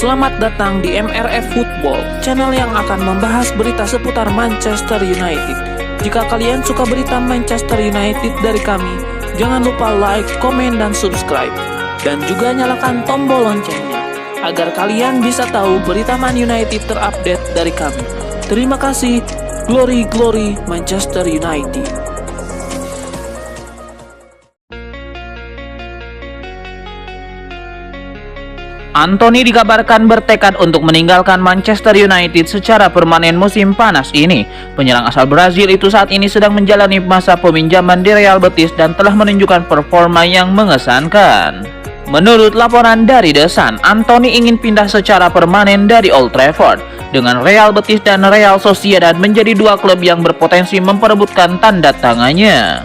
Selamat datang di MRF Football, channel yang akan membahas berita seputar Manchester United. Jika kalian suka berita Manchester United dari kami, jangan lupa like, komen, dan subscribe. Dan juga nyalakan tombol loncengnya, agar kalian bisa tahu berita Man United terupdate dari kami. Terima kasih, Glory Glory Manchester United. Anthony dikabarkan bertekad untuk meninggalkan Manchester United secara permanen musim panas ini. Penyerang asal Brazil itu saat ini sedang menjalani masa peminjaman di Real Betis dan telah menunjukkan performa yang mengesankan. Menurut laporan dari The Sun, Anthony ingin pindah secara permanen dari Old Trafford, dengan Real Betis dan Real Sociedad menjadi dua klub yang berpotensi memperebutkan tanda tangannya.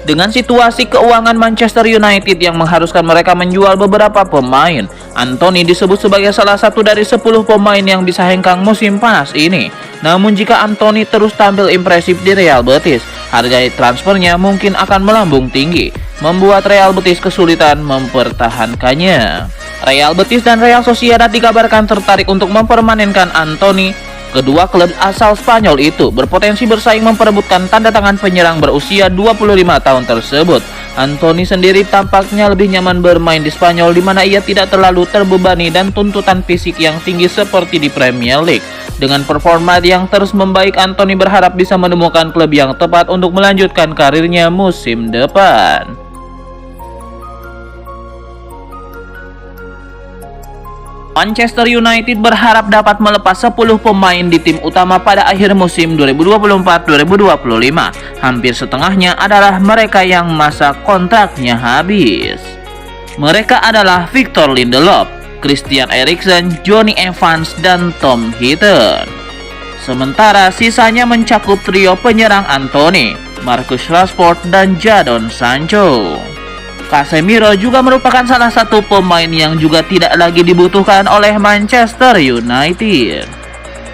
Dengan situasi keuangan Manchester United yang mengharuskan mereka menjual beberapa pemain, Anthony disebut sebagai salah satu dari 10 pemain yang bisa hengkang musim panas ini. Namun jika Anthony terus tampil impresif di Real Betis, harga transfernya mungkin akan melambung tinggi, membuat Real Betis kesulitan mempertahankannya. Real Betis dan Real Sociedad dikabarkan tertarik untuk mempermanenkan Anthony. Kedua klub asal Spanyol itu berpotensi bersaing memperebutkan tanda tangan penyerang berusia 25 tahun tersebut. Anthony sendiri tampaknya lebih nyaman bermain di Spanyol, di mana ia tidak terlalu terbebani dan tuntutan fisik yang tinggi seperti di Premier League. Dengan performa yang terus membaik, Anthony berharap bisa menemukan klub yang tepat untuk melanjutkan karirnya musim depan. Manchester United berharap dapat melepas 10 pemain di tim utama pada akhir musim 2024-2025. Hampir setengahnya adalah mereka yang masa kontraknya habis. Mereka adalah Victor Lindelof, Christian Eriksen, Jonny Evans, dan Tom Heaton. Sementara sisanya mencakup trio penyerang Anthony, Marcus Rashford, dan Jadon Sancho. Casemiro juga merupakan salah satu pemain yang juga tidak lagi dibutuhkan oleh Manchester United.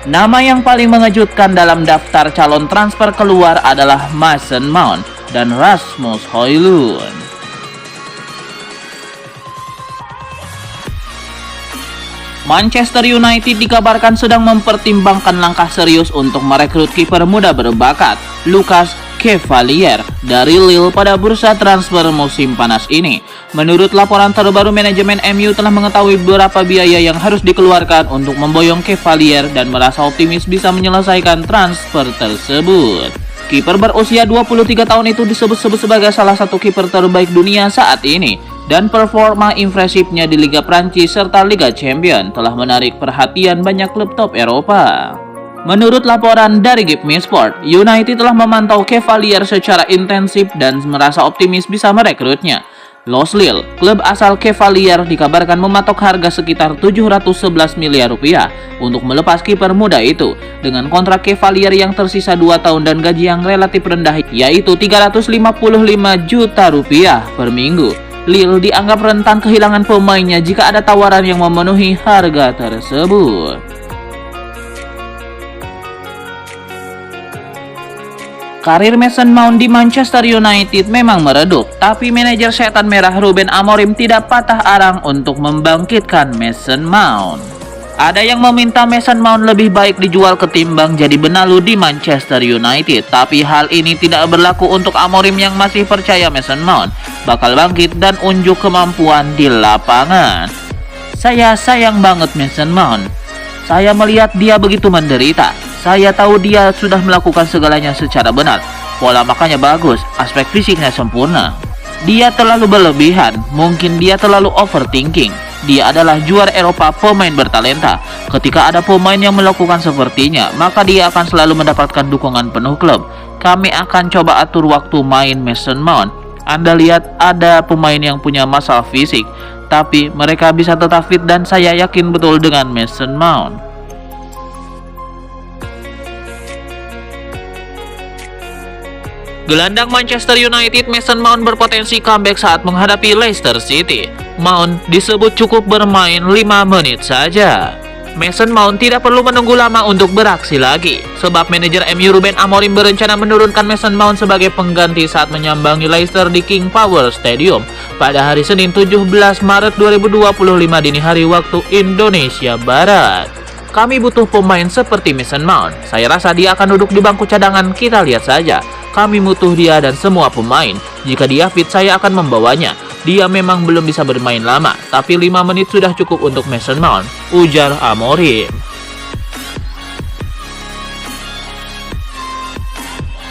Nama yang paling mengejutkan dalam daftar calon transfer keluar adalah Mason Mount dan Rasmus Højlund. Manchester United dikabarkan sedang mempertimbangkan langkah serius untuk merekrut kiper muda berbakat Lucas Chevalier dari Lille pada bursa transfer musim panas ini. Menurut laporan terbaru, manajemen MU telah mengetahui beberapa biaya yang harus dikeluarkan untuk memboyong Chevalier dan merasa optimis bisa menyelesaikan transfer tersebut. Kiper berusia 23 tahun itu disebut-sebut sebagai salah satu kiper terbaik dunia saat ini, dan performa impresifnya di Liga Prancis serta Liga Champions telah menarik perhatian banyak klub top Eropa. Menurut laporan dari Give Me Sport, United telah memantau Chevalier secara intensif dan merasa optimis bisa merekrutnya. Los Lille, klub asal Chevalier, dikabarkan mematok harga sekitar 711 miliar rupiah untuk melepas kiper muda itu, dengan kontrak Chevalier yang tersisa 2 tahun dan gaji yang relatif rendah, yaitu 355 juta rupiah per minggu. Lille dianggap rentan kehilangan pemainnya jika ada tawaran yang memenuhi harga tersebut. Karir Mason Mount di Manchester United memang meredup, tapi manajer setan merah Ruben Amorim tidak patah arang untuk membangkitkan Mason Mount. Ada yang meminta Mason Mount lebih baik dijual ketimbang jadi benalu di Manchester United, tapi hal ini tidak berlaku untuk Amorim yang masih percaya Mason Mount bakal bangkit dan unjuk kemampuan di lapangan. Saya sayang banget Mason Mount. Saya melihat dia begitu menderita. Saya tahu dia sudah melakukan segalanya secara benar. Pola makannya bagus, aspek fisiknya sempurna. Dia terlalu berlebihan, mungkin dia terlalu overthinking. Dia adalah juara Eropa, pemain bertalenta. Ketika ada pemain yang melakukan sepertinya, maka dia akan selalu mendapatkan dukungan penuh klub. Kami akan coba atur waktu main Mason Mount. Anda lihat ada pemain yang punya masalah fisik, tapi mereka bisa tetap fit dan saya yakin betul dengan Mason Mount. Gelandang Manchester United Mason Mount berpotensi comeback saat menghadapi Leicester City. Mount disebut cukup bermain 5 menit saja. Mason Mount tidak perlu menunggu lama untuk beraksi lagi, sebab manajer MU Ruben Amorim berencana menurunkan Mason Mount sebagai pengganti saat menyambangi Leicester di King Power Stadium pada hari Senin 17 Maret 2025 dini hari waktu Indonesia Barat. Kami butuh pemain seperti Mason Mount. Saya rasa dia akan duduk di bangku cadangan, kita lihat saja. Kami butuh dia dan semua pemain. Jika dia fit, saya akan membawanya. Dia memang belum bisa bermain lama, tapi 5 menit sudah cukup untuk Mason Mount, ujar Amorim.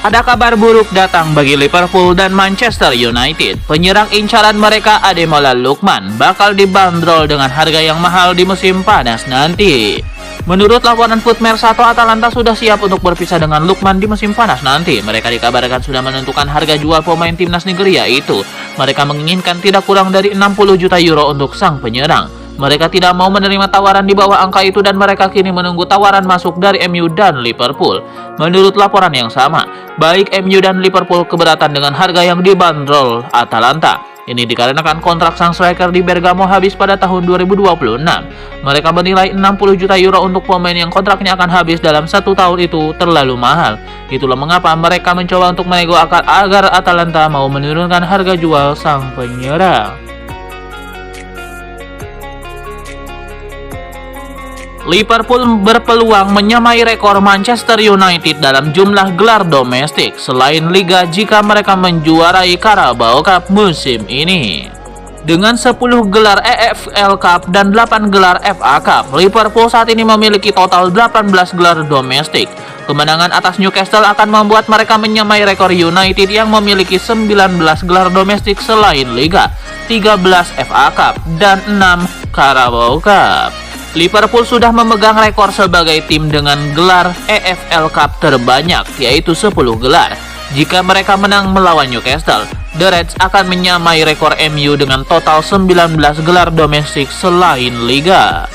Ada kabar buruk datang bagi Liverpool dan Manchester United. Penyerang incaran mereka Ademola Lookman bakal dibanderol dengan harga yang mahal di musim panas nanti. Menurut laporan Footmer 1, Atalanta sudah siap untuk berpisah dengan Lookman di musim panas nanti. Mereka dikabarkan sudah menentukan harga jual pemain timnas Nigeria itu. Mereka menginginkan tidak kurang dari 60 juta euro untuk sang penyerang. Mereka tidak mau menerima tawaran di bawah angka itu dan mereka kini menunggu tawaran masuk dari MU dan Liverpool. Menurut laporan yang sama, baik MU dan Liverpool keberatan dengan harga yang dibanderol Atalanta. Ini dikarenakan kontrak sang striker di Bergamo habis pada tahun 2026. Mereka menilai 60 juta euro untuk pemain yang kontraknya akan habis dalam 1 tahun itu terlalu mahal. Itulah mengapa mereka mencoba untuk menego akar agar Atalanta mau menurunkan harga jual sang penyerang. Liverpool berpeluang menyamai rekor Manchester United dalam jumlah gelar domestik selain Liga jika mereka menjuarai Carabao Cup musim ini. Dengan 10 gelar EFL Cup dan 8 gelar FA Cup, Liverpool saat ini memiliki total 18 gelar domestik. Kemenangan atas Newcastle akan membuat mereka menyamai rekor United yang memiliki 19 gelar domestik selain Liga, 13 FA Cup, dan 6 Carabao Cup. Liverpool sudah memegang rekor sebagai tim dengan gelar EFL Cup terbanyak, yaitu 10 gelar. Jika mereka menang melawan Newcastle, The Reds akan menyamai rekor MU dengan total 19 gelar domestik selain Liga.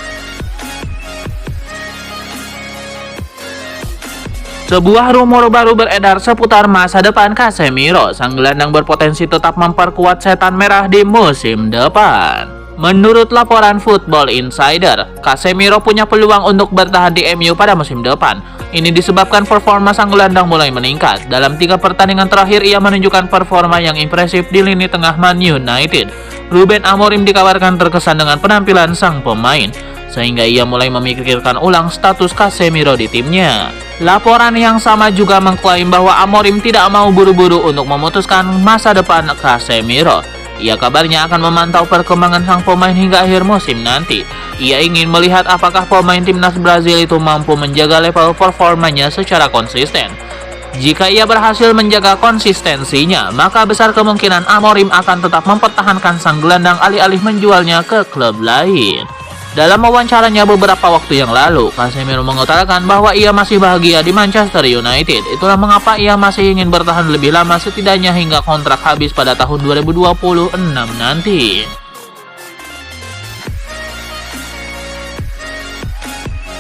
Sebuah rumor baru beredar seputar masa depan Casemiro. Sang gelandang berpotensi tetap memperkuat setan merah di musim depan. Menurut laporan Football Insider, Casemiro punya peluang untuk bertahan di MU pada musim depan. Ini disebabkan performa sang gelandang mulai meningkat. Dalam 3 pertandingan terakhir, ia menunjukkan performa yang impresif di lini tengah Man United. Ruben Amorim dikabarkan terkesan dengan penampilan sang pemain, sehingga ia mulai memikirkan ulang status Casemiro di timnya. Laporan yang sama juga mengklaim bahwa Amorim tidak mau buru-buru untuk memutuskan masa depan Casemiro. Ia kabarnya akan memantau perkembangan sang pemain hingga akhir musim nanti. Ia ingin melihat apakah pemain timnas Brazil itu mampu menjaga level performanya secara konsisten. Jika ia berhasil menjaga konsistensinya, maka besar kemungkinan Amorim akan tetap mempertahankan sang gelandang alih-alih menjualnya ke klub lain. Dalam wawancaranya beberapa waktu yang lalu, Casemiro mengutarakan bahwa ia masih bahagia di Manchester United. Itulah mengapa ia masih ingin bertahan lebih lama setidaknya hingga kontrak habis pada tahun 2026 nanti.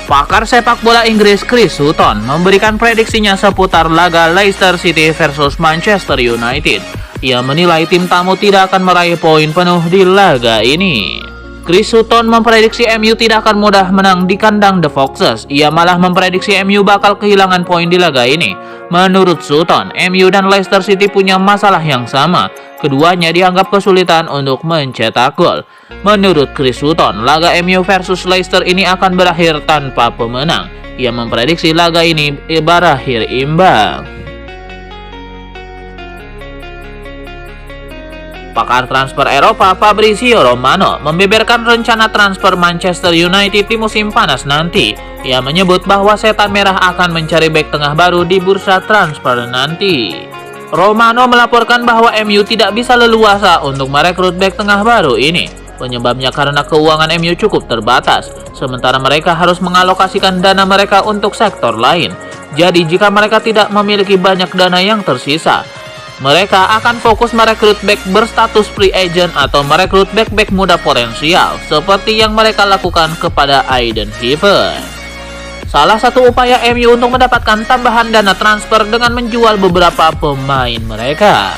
Pakar sepak bola Inggris Chris Sutton memberikan prediksinya seputar laga Leicester City versus Manchester United. Ia menilai tim tamu tidak akan meraih poin penuh di laga ini. Chris Sutton memprediksi MU tidak akan mudah menang di kandang The Foxes. Ia malah memprediksi MU bakal kehilangan poin di laga ini. Menurut Sutton, MU dan Leicester City punya masalah yang sama. Keduanya dianggap kesulitan untuk mencetak gol. Menurut Chris Sutton, laga MU versus Leicester ini akan berakhir tanpa pemenang. Ia memprediksi laga ini berakhir imbang. Pakar transfer Eropa Fabrizio Romano membeberkan rencana transfer Manchester United di musim panas nanti. Ia menyebut bahwa setan merah akan mencari bek tengah baru di bursa transfer nanti. Romano melaporkan bahwa MU tidak bisa leluasa untuk merekrut bek tengah baru ini. Penyebabnya karena keuangan MU cukup terbatas, sementara mereka harus mengalokasikan dana mereka untuk sektor lain. Jadi jika mereka tidak memiliki banyak dana yang tersisa, mereka akan fokus merekrut bek berstatus free agent atau merekrut bek-bek muda potensial seperti yang mereka lakukan kepada Aiden Heaven. Salah satu upaya MU untuk mendapatkan tambahan dana transfer dengan menjual beberapa pemain mereka.